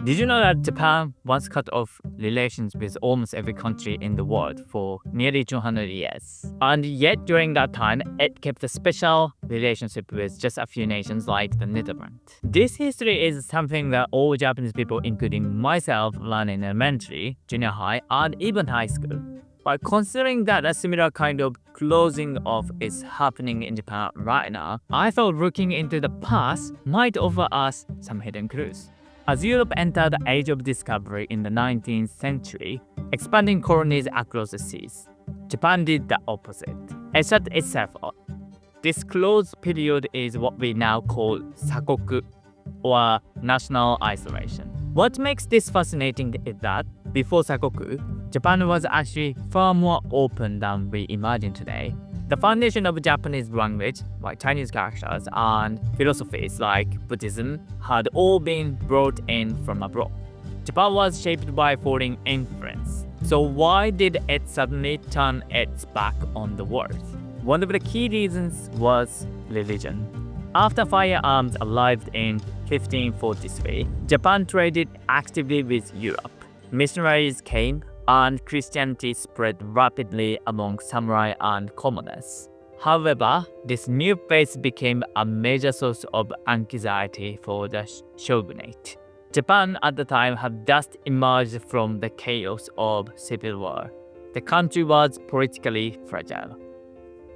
Did you know that Japan once cut off relations with almost every country in the world for nearly 200 years? And yet during that time, it kept a special relationship with just a few nations like the Netherlands. This history is something that all Japanese people, including myself, learn in elementary, junior high, and even high school. But considering that a similar kind of closing off is happening in Japan right now, I thought looking into the past might offer us some hidden clues. As Europe entered the age of discovery in the 19th century, expanding colonies across the seas, Japan did the opposite. It shut itself off. This closed period is what we now call sakoku, or national isolation. What makes this fascinating is that before sakoku, Japan was actually far more open than we imagine today. The foundation of Japanese language, like Chinese characters, and philosophies like Buddhism had all been brought in from abroad. Japan was shaped by foreign influence. So why did it suddenly turn its back on the world? One of the key reasons was religion. After firearms arrived in 1543, Japan traded actively with Europe. Missionaries came, and Christianity spread rapidly among samurai and commoners. However, this new faith became a major source of anxiety for the shogunate. Japan at the time had just emerged from the chaos of civil war. The country was politically fragile.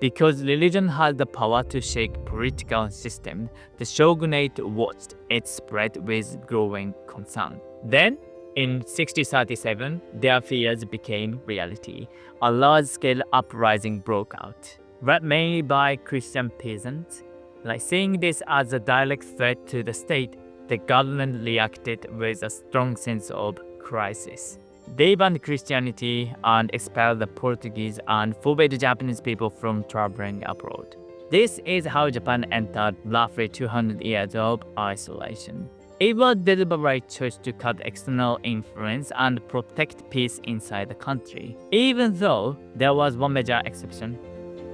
Because religion had the power to shake political system, the shogunate watched it spread with growing concern. Then, in 1637, their fears became reality. A large-scale uprising broke out, led mainly by Christian peasants. Seeing this as a direct threat to the state, the government reacted with a strong sense of crisis. They banned Christianity and expelled the Portuguese and forbade Japanese people from traveling abroad. This is how Japan entered roughly 200 years of isolation. It was a deliberate choice to cut external influence and protect peace inside the country, even though there was one major exception,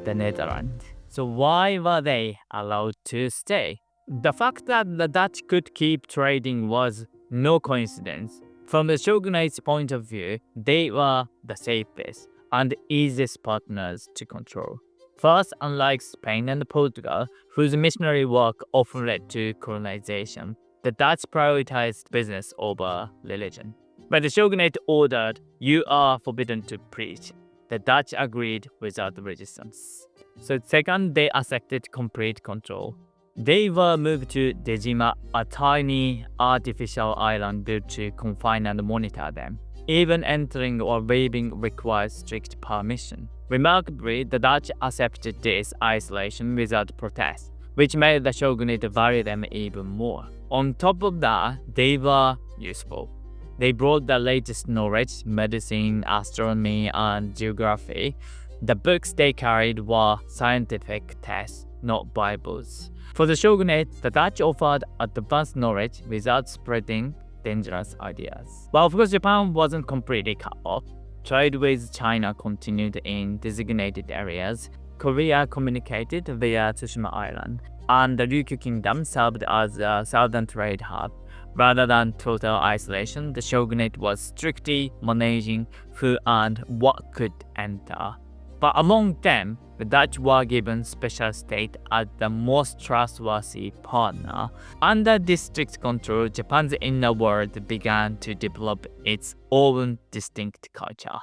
the Netherlands. So why were they allowed to stay? The fact that the Dutch could keep trading was no coincidence. From the shogunate's point of view, they were the safest and easiest partners to control. First, unlike Spain and Portugal, whose missionary work often led to colonization, the Dutch prioritized business over religion. When the shogunate ordered, "You are forbidden to preach," the Dutch agreed without resistance. So second, they accepted complete control. They were moved to Dejima, a tiny artificial island built to confine and monitor them. Even entering or leaving requires strict permission. Remarkably, the Dutch accepted this isolation without protest, which made the shogunate value them even more. On top of that, they were useful. They brought the latest knowledge, medicine, astronomy, and geography. The books they carried were scientific texts, not Bibles. For the shogunate, the Dutch offered advanced knowledge without spreading dangerous ideas. While of course Japan wasn't completely cut off, trade with China continued in designated areas. Korea communicated via Tsushima Island, and the Ryukyu Kingdom served as a southern trade hub. Rather than total isolation, the shogunate was strictly managing who and what could enter. But among them, the Dutch were given special status as the most trustworthy partner. Under this strict control, Japan's inner world began to develop its own distinct culture.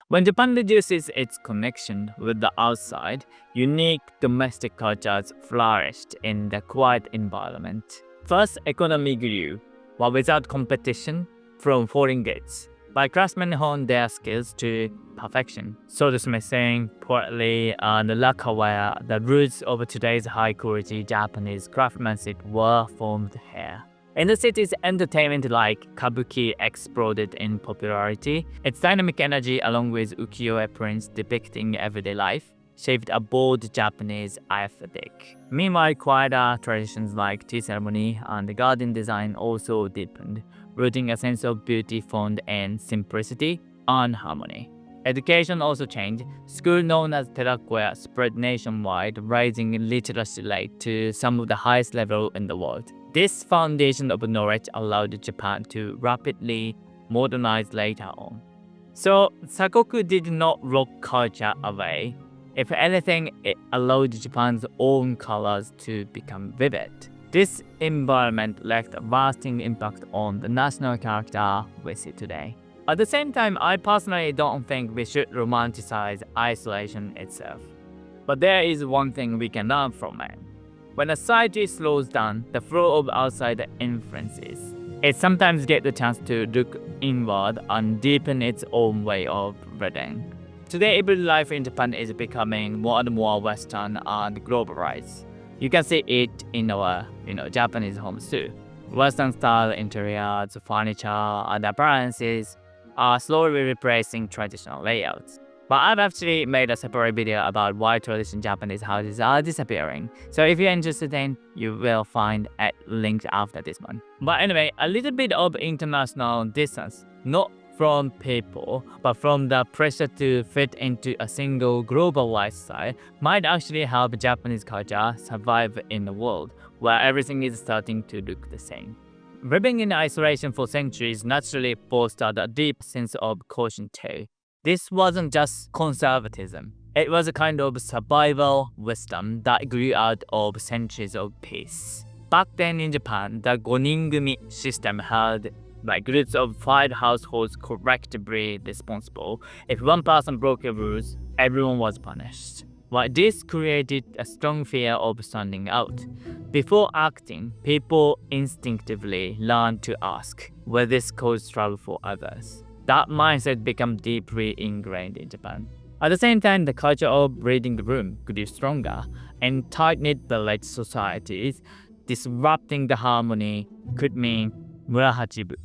When Japan reduces its connection with the outside, unique domestic cultures flourished in the quiet environment. First, economy grew, but without competition from foreign goods. By craftsmen honed their skills to perfection. Silversmithing, pottery, and lacquerware, the roots of today's high-quality Japanese craftsmanship were formed here. In the cities, entertainment like kabuki exploded in popularity. Its dynamic energy, along with ukiyo-e prints depicting everyday life, shaped a bold Japanese aesthetic. Meanwhile, quieter traditions like tea ceremony and garden design also deepened, rooting a sense of beauty found in simplicity and harmony. Education also changed. School known as Terakwe spread nationwide, raising literacy rate to some of the highest level in the world. This foundation of knowledge allowed Japan to rapidly modernize later on. So, sakoku did not lock culture away. If anything, it allowed Japan's own colors to become vivid. This environment left a lasting impact on the national character we see today. At the same time, I personally don't think we should romanticize isolation itself. But there is one thing we can learn from it. When a society slows down the flow of outside influences, it sometimes gets the chance to look inward and deepen its own way of living. Today, everyday life in Japan is becoming more and more Western and globalized. You can see it in our, Japanese homes too. Western style interiors, furniture, and appliances are slowly replacing traditional layouts. But I've actually made a separate video about why traditional Japanese houses are disappearing. So if you're interested in, you will find a link after this one. But anyway, a little bit of international distance, not from people, but from the pressure to fit into a single global lifestyle might actually help Japanese culture survive in a world where everything is starting to look the same. Living in isolation for centuries naturally fostered a deep sense of caution too. This wasn't just conservatism. It was a kind of survival wisdom that grew out of centuries of peace. Back then in Japan, the goningumi system had groups of 5 households collectively responsible. If one person broke the rules, everyone was punished. This created a strong fear of standing out. Before acting, people instinctively learned to ask, will this cause trouble for others? That mindset became deeply ingrained in Japan. At the same time, the culture of reading the room grew stronger, and tight-knit village societies disrupting the harmony could mean murahachibu,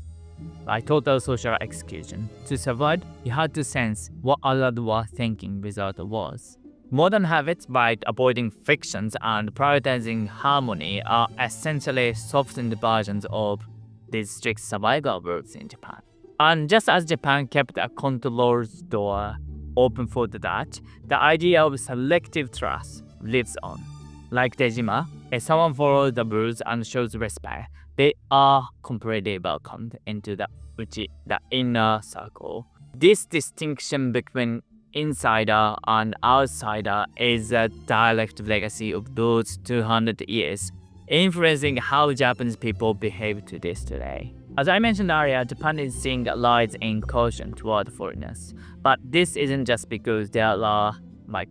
total social exclusion. To survive, you had to sense what others were thinking without words. Modern habits like avoiding frictions and prioritizing harmony are essentially softened versions of these strict survival rules in Japan. And just as Japan kept a control door open for that, the idea of selective trust lives on. Like Dejima, if someone follows the rules and shows respect, they are completely welcomed into the inner circle. This distinction between insider and outsider is a direct legacy of those 200 years, influencing how Japanese people behave to this today. As I mentioned earlier, Japan is seeing a rise in caution toward foreigners. But this isn't just because there are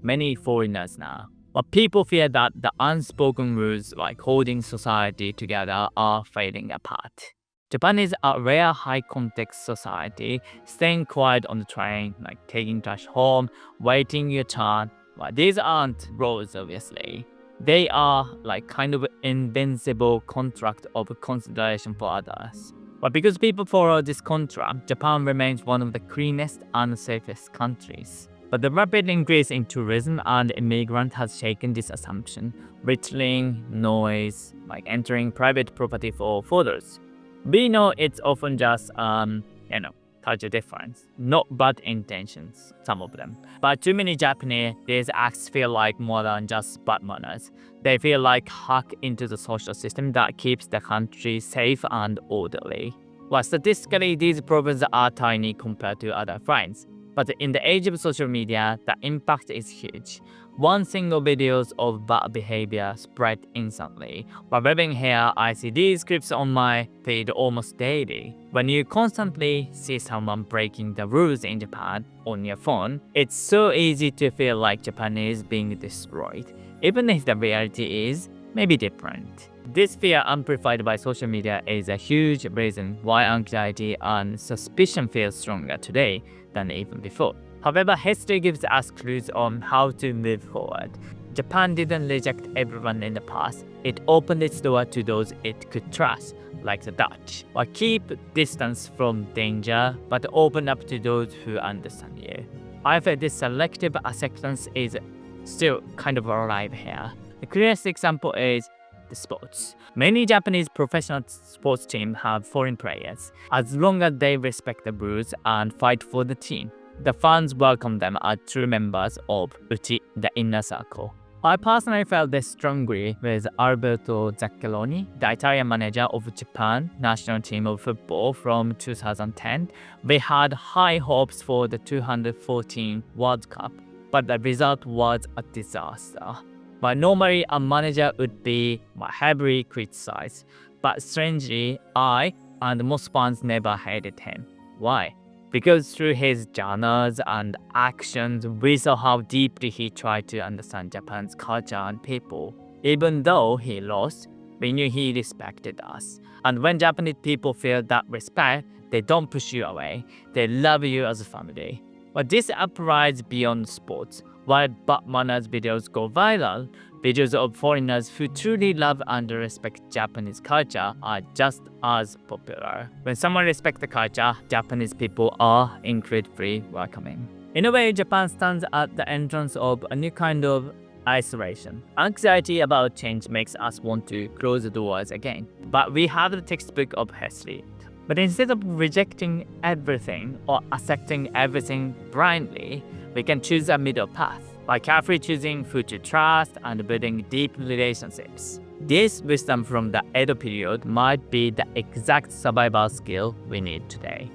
many foreigners now. But people fear that the unspoken rules holding society together are fading apart. Japan is a rare high-context society, staying quiet on the train, taking trash home, waiting your turn. These aren't rules, obviously. They are kind of invincible contract of consideration for others. But because people follow this contract, Japan remains one of the cleanest and safest countries. But the rapid increase in tourism and immigrant has shaken this assumption, whistling, noise, entering private property for photos. We know it's often just, culture difference, not bad intentions, some of them. But too many Japanese, these acts feel like more than just bad manners. They feel like hack into the social system that keeps the country safe and orderly. Statistically, these problems are tiny compared to other crimes. But in the age of social media, the impact is huge. One single video of bad behavior spread instantly. While living here, I see these clips on my feed almost daily. When you constantly see someone breaking the rules in Japan on your phone, it's so easy to feel like Japan is being destroyed, even if the reality is maybe different. This fear amplified by social media is a huge reason why anxiety and suspicion feel stronger today than even before. However, history gives us clues on how to move forward. Japan didn't reject everyone in the past. It opened its door to those it could trust, like the Dutch. Or keep distance from danger, but open up to those who understand you. I feel this selective acceptance is still kind of alive here. The clearest example is the sports. Many Japanese professional sports teams have foreign players, as long as they respect the rules and fight for the team. The fans welcome them as true members of the inner circle. I personally felt this strongly with Alberto Zaccheroni, the Italian manager of Japan national team of football from 2010. We had high hopes for the 2014 World Cup, but the result was a disaster. But normally a manager would be heavily criticized, but strangely I and most fans never hated him. Why? Because through his journals and actions, we saw how deeply he tried to understand Japan's culture and people. Even though he lost, we knew he respected us. And when Japanese people feel that respect, they don't push you away. They love you as a family. But this applies beyond sports. While bad manners videos go viral, videos of foreigners who truly love and respect Japanese culture are just as popular. When someone respects the culture, Japanese people are incredibly welcoming. In a way, Japan stands at the entrance of a new kind of isolation. Anxiety about change makes us want to close the doors again. But we have the textbook of history. But instead of rejecting everything or accepting everything blindly, we can choose a middle path by carefully choosing who to trust and building deep relationships. This wisdom from the Edo period might be the exact survival skill we need today.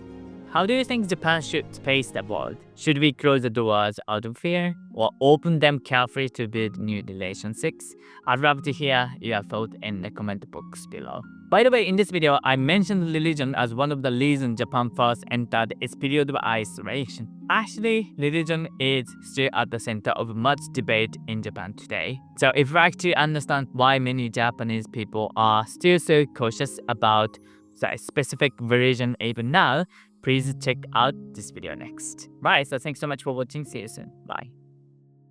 How do you think Japan should face the world? Should we close the doors out of fear or open them carefully to build new relationships? I'd love to hear your thoughts in the comment box below. By the way, in this video, I mentioned religion as one of the reasons Japan first entered its period of isolation. Actually, religion is still at the center of much debate in Japan today. So if you'd like to understand why many Japanese people are still so cautious about the specific religion even now, please check out this video next. Right, so thanks so much for watching. See you soon. Bye.